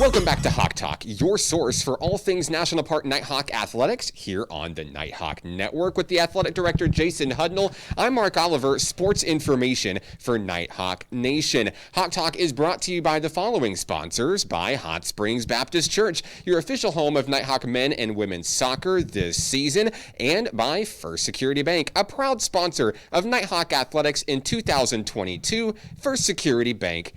Welcome back to Hawk Talk, your source for all things National Park Nighthawk Athletics here on the Nighthawk Network with the Athletic Director Jason Hudnell. I'm Mark Oliver, sports information for Nighthawk Nation. Hawk Talk is brought to you by the following sponsors: by Hot Springs Baptist Church, your official home of Nighthawk men and women's soccer this season, and by First Security Bank, a proud sponsor of Nighthawk Athletics in 2022. First Security Bank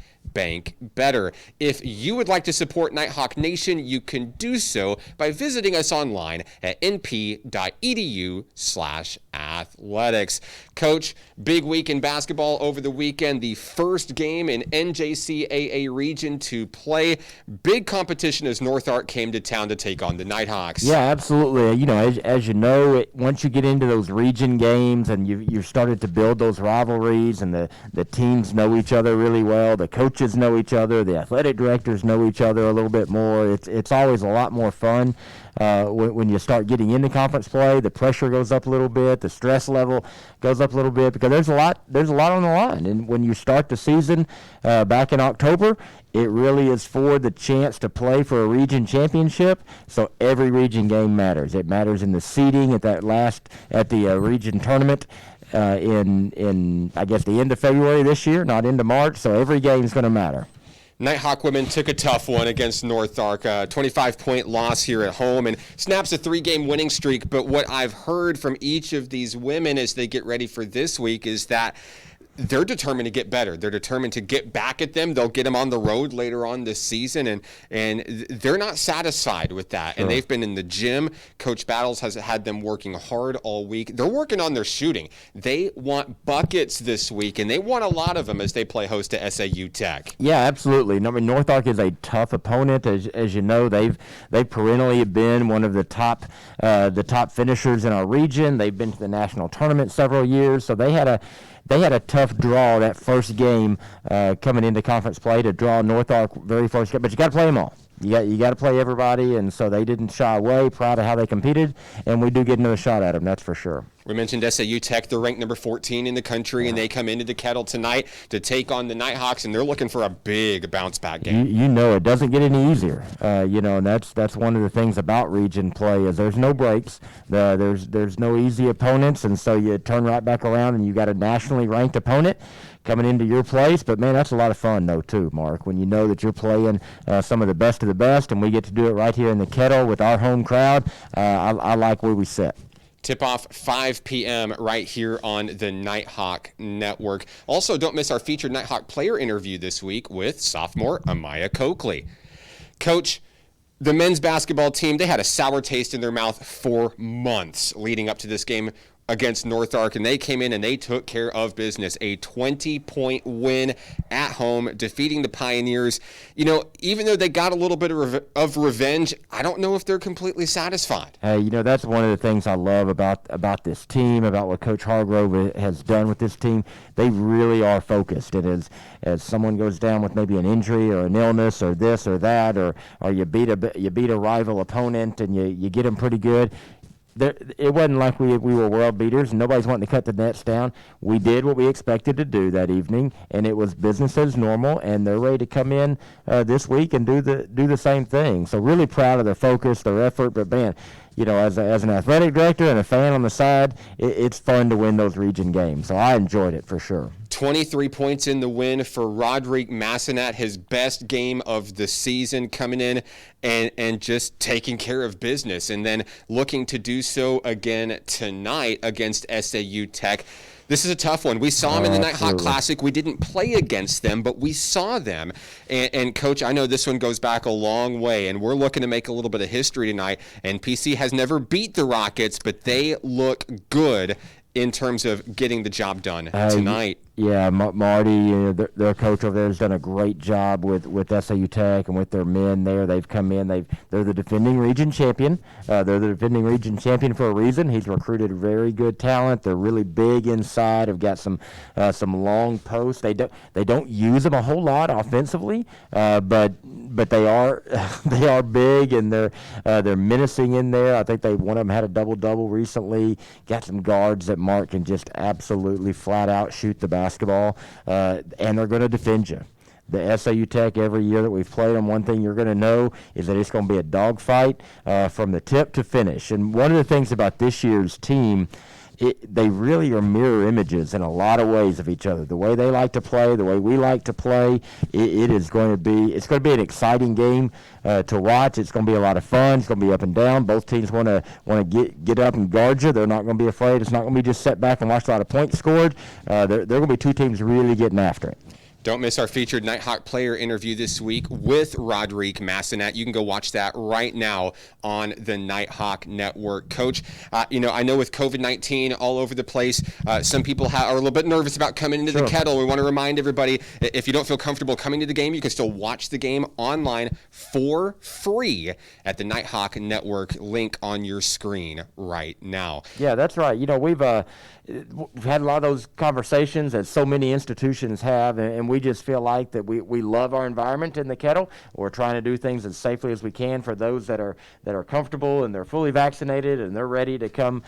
better. If you would like to support Nighthawk Nation, you can do so by visiting us online at np.edu/athletics. Coach, big week in basketball over the weekend. The first game in NJCAA region to play. Big competition as North Ark came to town to take on the Nighthawks. Yeah, absolutely. You know, as you know, once you get into those region games and you've started to build those rivalries and the teams know each other really well, the coaches know each other, the athletic directors know each other a little bit more. It's always a lot more fun when you start getting into conference play. The pressure goes up a little bit, the stress level goes up a little bit because there's a lot on the line. And when you start the season back in October, it really is for the chance to play for a region championship. So every region game matters. It matters in the seeding at the region tournament. In I guess the end of February this year, not into March, so every game is going to matter. Nighthawk women took a tough one against North Ark, 25-point loss here at home, and snaps a 3-game winning streak. But what I've heard from each of these women as they get ready for this week is that they're determined to get better. They're determined to get back at them. They'll get them on the road later on this season, and they're not satisfied with that. Sure. And they've been in the gym. Coach Battles has had them working hard all week. They're working on their shooting. They want buckets this week, and they want a lot of them as they play host to SAU Tech. Yeah, absolutely. I mean, North Ark is a tough opponent. As you know, they've perennially been one of the top finishers in our region. They've been to the national tournament several years, so they had a tough draw that first game coming into conference play to draw North Ark very first game. But you got to play them all. You got to play everybody, and so they didn't shy away. Proud of how they competed, and we do get another shot at them, that's for sure. We mentioned SAU Tech. They're ranked number 14 in the country, and they come into the Kettle tonight to take on the Nighthawks, and they're looking for a big bounce-back game. You know it doesn't get any easier. And that's one of the things about region play is there's no breaks. There's no easy opponents, and so you turn right back around, and you got a nationally ranked opponent coming into your place. But, man, that's a lot of fun, though, too, Mark, when you know that you're playing some of the best, and we get to do it right here in the Kettle with our home crowd. I like where we sit. Tip-off 5 p.m. right here on the Nighthawk Network. Also, don't miss our featured Nighthawk player interview this week with sophomore Amaya Coakley. Coach, the men's basketball team, they had a sour taste in their mouth for months leading up to this game against North Ark, and they came in and they took care of business. A 20-point win at home, defeating the Pioneers. You know, even though they got a little bit of revenge, I don't know if they're completely satisfied. Hey, that's one of the things I love about this team, about what Coach Hargrove has done with this team. They really are focused. And as someone goes down with maybe an injury or an illness or this or that, or you beat a rival opponent and you get them pretty good, it wasn't like we were world beaters and nobody's wanting to cut the nets down. We did what we expected to do that evening, and it was business as normal, and they're ready to come in this week and do the same thing. So really proud of their focus, their effort, but man, as an athletic director and a fan on the side, it's fun to win those region games. So I enjoyed it for sure. 23 points in the win for Roderick Massenat, his best game of the season, coming in and just taking care of business, and then looking to do so again tonight against SAU Tech. This is a tough one. We saw them in the Nighthawk Classic. We didn't play against them, but we saw them. And Coach, I know this one goes back a long way, and we're looking to make a little bit of history tonight. And PC has never beat the Rockets, but they look good in terms of getting the job done tonight. Yeah, Marty, their coach over there, has done a great job with SAU Tech and with their men there. They've come in. They're the defending region champion. They're the defending region champion for a reason. He's recruited very good talent. They're really big inside. Have got some long posts. They don't use them a whole lot offensively, but they are big, and they're menacing in there. I think one of them had a double recently. Got some guards that Mark can just absolutely flat out shoot the basketball, and they're going to defend you. the SAU Tech every year that we've played them. One thing you're going to know is that it's going to be a dogfight from the tip to finish. And one of the things about this year's team, they really are mirror images in a lot of ways of each other. The way they like to play, the way we like to play, it's going to be an exciting game to watch. It's going to be a lot of fun. It's going to be up and down. Both teams want to get up and guard you. They're not going to be afraid. It's not going to be just sit back and watch a lot of points scored. They're going to be two teams really getting after it. Don't miss our featured Nighthawk player interview this week with Roderick Massanet. You can go watch that right now on the Nighthawk Network. Coach, I know with COVID-19 all over the place, some people are a little bit nervous about coming into the Kettle. We want to remind everybody, if you don't feel comfortable coming to the game, you can still watch the game online for free at the Nighthawk Network link on your screen right now. Yeah, that's right. We've had a lot of those conversations as so many institutions have, and we just feel like that we love our environment in the Kettle. We're trying to do things as safely as we can for those that are comfortable and they're fully vaccinated and they're ready to come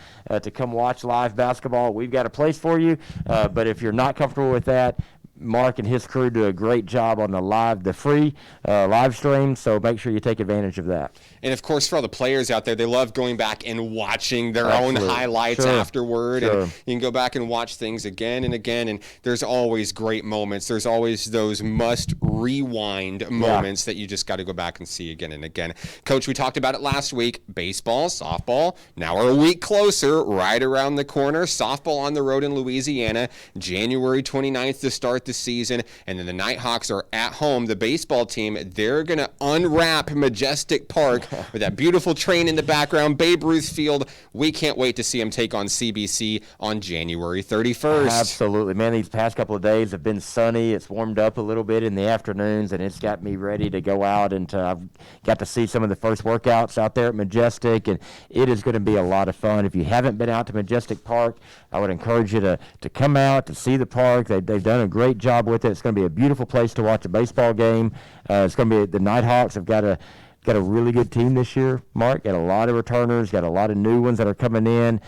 watch live basketball. We've got a place for you, but if you're not comfortable with that, Mark and his crew do a great job on the free live stream, so make sure you take advantage of that. And, of course, for all the players out there, they love going back and watching their own highlights afterward. Sure. And you can go back and watch things again and again, and there's always great moments. There's always those must-rewind moments that you just got to go back and see again and again. Coach, we talked about it last week. Baseball, softball, now we're a week closer, right around the corner. Softball on the road in Louisiana, January 29th to start the season, and then the Nighthawks are at home. The baseball team, they're going to unwrap Majestic Park with that beautiful train in the background, Babe Ruth Field. We can't wait to see them take on CBC on January 31st. Absolutely, man. These past couple of days have been sunny. It's warmed up a little bit in the afternoons, and it's got me ready to go out, and I've got to see some of the first workouts out there at Majestic, and it is going to be a lot of fun. If you haven't been out to Majestic Park, I would encourage you to come out to see the park. They've done a great job with it. It's going to be a beautiful place to watch a baseball game. It's going to be the Nighthawks have got a really good team this year, Mark. Got a lot of returners, got a lot of new ones that are coming in.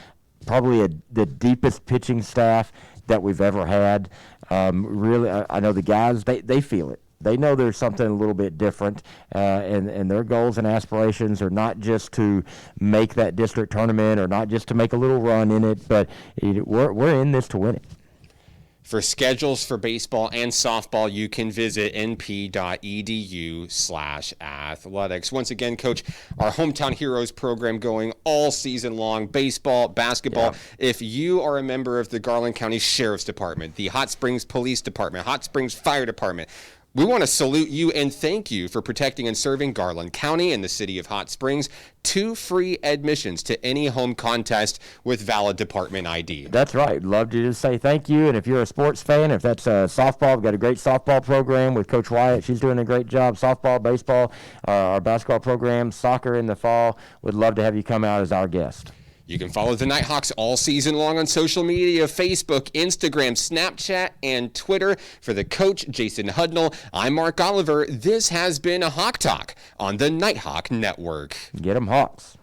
Probably the deepest pitching staff that we've ever had. Really, I know the guys, they feel it. They know there's something a little bit different, and their goals and aspirations are not just to make that district tournament or not just to make a little run in it, but we're in this to win it. For schedules for baseball and softball, you can visit np.edu/athletics. Once again, Coach, our Hometown Heroes program going all season long, baseball, basketball. Yeah. If you are a member of the Garland County Sheriff's Department, the Hot Springs Police Department, Hot Springs Fire Department, we want to salute you and thank you for protecting and serving Garland County and the city of Hot Springs. 2 free admissions to any home contest with valid department ID. That's right. Love to just say thank you. And if you're a sports fan, if that's softball, we've got a great softball program with Coach Wyatt. She's doing a great job. Softball, baseball, our basketball program, soccer in the fall. Would love to have you come out as our guest. You can follow the Nighthawks all season long on social media, Facebook, Instagram, Snapchat, and Twitter. For the coach, Jason Hudnell, I'm Mark Oliver. This has been a Hawk Talk on the Nighthawk Network. Get 'em Hawks.